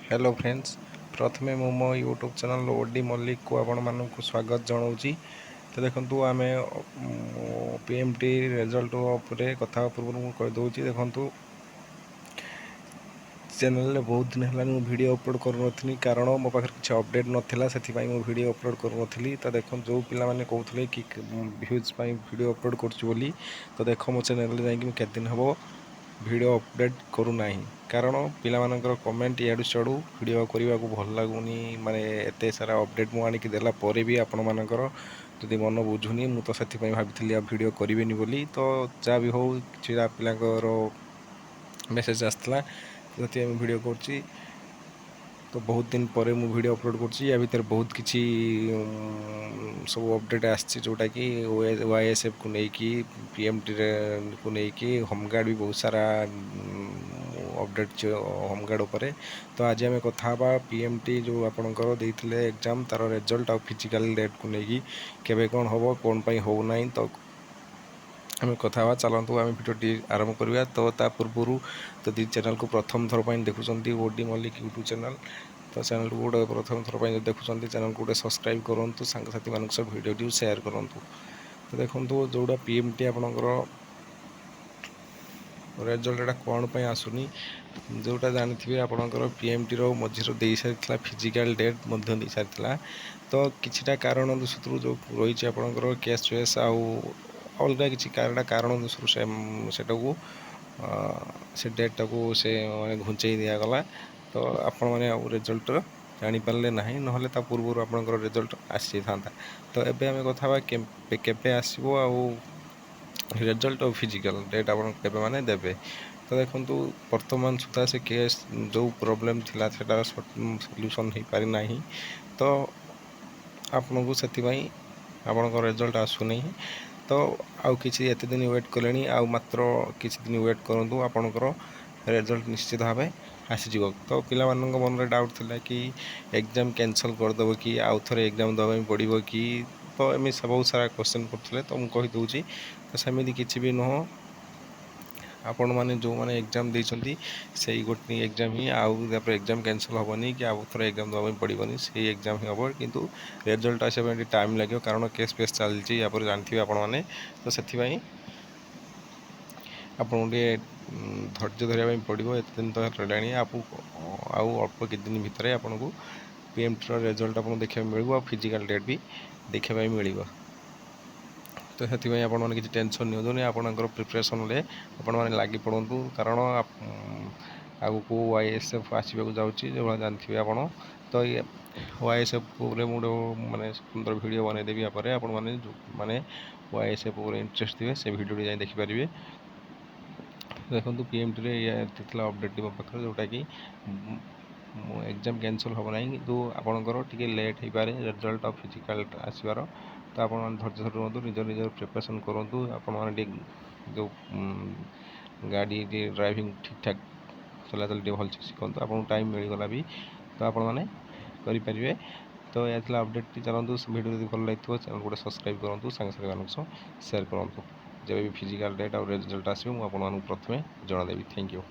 Hello friends प्रथमे मु मो यूट्यूब चैनल ओडी मल्लिक को आपण मानक स्वागत जनाऊँगी। तो देखो आम पीएमटी रिजल्ट उपरे कथा पूर्व मुझे कहीदे देखूँ चैनल बहुत दिन है वीडियो अपलोड करूनी कारण मो पाखे किसी अपडेट नाला से वीडियो अपलोड करूनी। तो देख जो पाने कहते कि भ्यूज वीडियो अपलोड करुँच तो देख मो चैनल जाकि दिन हम वीडियो अपडेट करूना कारण पिलामानकर कमेंट इडू सियाड़ू वीडियो करने को भल लगुनि माने एत सारा अपडेट मुझे देला भी आपण मानकर जदि मन बुझुनी मु तो से भाई वीडियो करेनि बोली। तो जहाँ भी हो कि पिलाकर मेसेज आसला जो वीडियो कर तो बहुत दिन पर मु वीडियो अपलोड करछि। या भीतर बहुत किछि सब अपडेट आछि जोटा कि वाईएसएफ को लेकिन पीएमटी को लेकिन होमगार्ड भी बहुत सारा अपडेट होमगार्ड उपरे। तो आज आम कथा पीएमटी जो आपणकर देते एग्जाम तार रिजल्ट आ फिजिकल डेट को लेकिन केबे कौन हम कौन हो ना तो आम कथा चलतु आम भिडियोटी आरंभ करवा। तो ता पूर्व जदि चैनल को प्रथम थर पर देखुं ओडी मल्लिक यूट्यूब चैनल तो चैनल को गोटे प्रथम थर पर देखुं चैनल को गोटे सब्सक्राइब करूँ सांगसाथी मान भिडियो सेयार करूँ। तो देखो जोड़ा पीएमटी आपणकर रिजल्ट एटा कौन पर आसुनी जोटा जानते आपणकर पीएमटी मझीर दे सारी फिजिकल डेट दे सारी। तो किछिटा कारण दूसर जो रही आपणकर केस चोएस आउ अलग किसी कारण दूसर सेटा को से डेटा को से घुंचे दिगला। तो आपण मैंने रिजल्ट जापारे ना ना पूर्व आपंकर रिजल्ट आसी था। तो एबे आम कथा केबे आसो आ रिजल्ट और फिजिकल डेट आप माने देवे। तो देखो वर्तमान सुधा से केस जो प्रोब्लेम थिला सेटार सल्यूशन हो पारि ना। तो आपन को से आपन रिजल्ट आसुनी। तो आउ किसी एत दिन वेट कले आ मात्र किसी दिन वेट करूँ आपणकर रिजल्ट निश्चित भाव आसीज। तो पिला मन में डाउट थिला कि एग्जाम कैंसल करदेव कि आउ थे एग्जाम देवाई पड़ो कि। तो एम बहुत सारा क्वेश्चन करते तो मुझे कहीदे तो सेमती किसी भी नुह आपण मैंने जो मैंने एग्जाम देती से गोटे एग्जाम ही आउ एग्जाम कैंसल हेनी कि आउ थे एग्जाम देवाई पड़ोनी से एग्जाम ही हम किंतु रिजल्ट आसा टाइम लगे कारण केस पेस चलती जानते आपण मैंने। तो से आपको धैर्य धरने पड़ो एत दिन तो रही आउ अल्प कि दिन भितर आपन को पीएमटी रिजल्ट आपको देखा मिल आ फिजिकल डेट भी देखा मिल। तो से आपने किसी टेंशन नि आपंकर प्रिपरेसन मैंने लगी पड़ू कारण आग को वाईएसएफ आसवाक जाऊँगी जो जानते आप। तो ये वाईएसएफ मुझे माने सुंदर वीडियो बनईदेवी आप मैंने वाईएसएफ इंटरेस्ट थे से वीडियो जाए देखिपारे। देखो पीएमटी अपडेट मो पाखे जोटा कि एग्जाम कैंसल हम ना कि आपंकर टे लेट हो पारे रिजल्ट और फिजिकल आसबार। तो आप धैर्य धरतु निज निज प्रिपरेसन करूँ आपण जो गाड़ी ड्राइविंग ठीक ठाक चलाचल भल शिखु आपको टाइम मिलगला भी तो आपने करें। तो यह अपडेट चलतु वीडियो यदि भल लगी चैनल गोटे सब्सक्राइब करूँ सांगसाथी मान सेयार करूँ। जब भी फिजिकल डेट और रिजल्ट आसो मुझे प्रथमे जनादेवी। Thank you.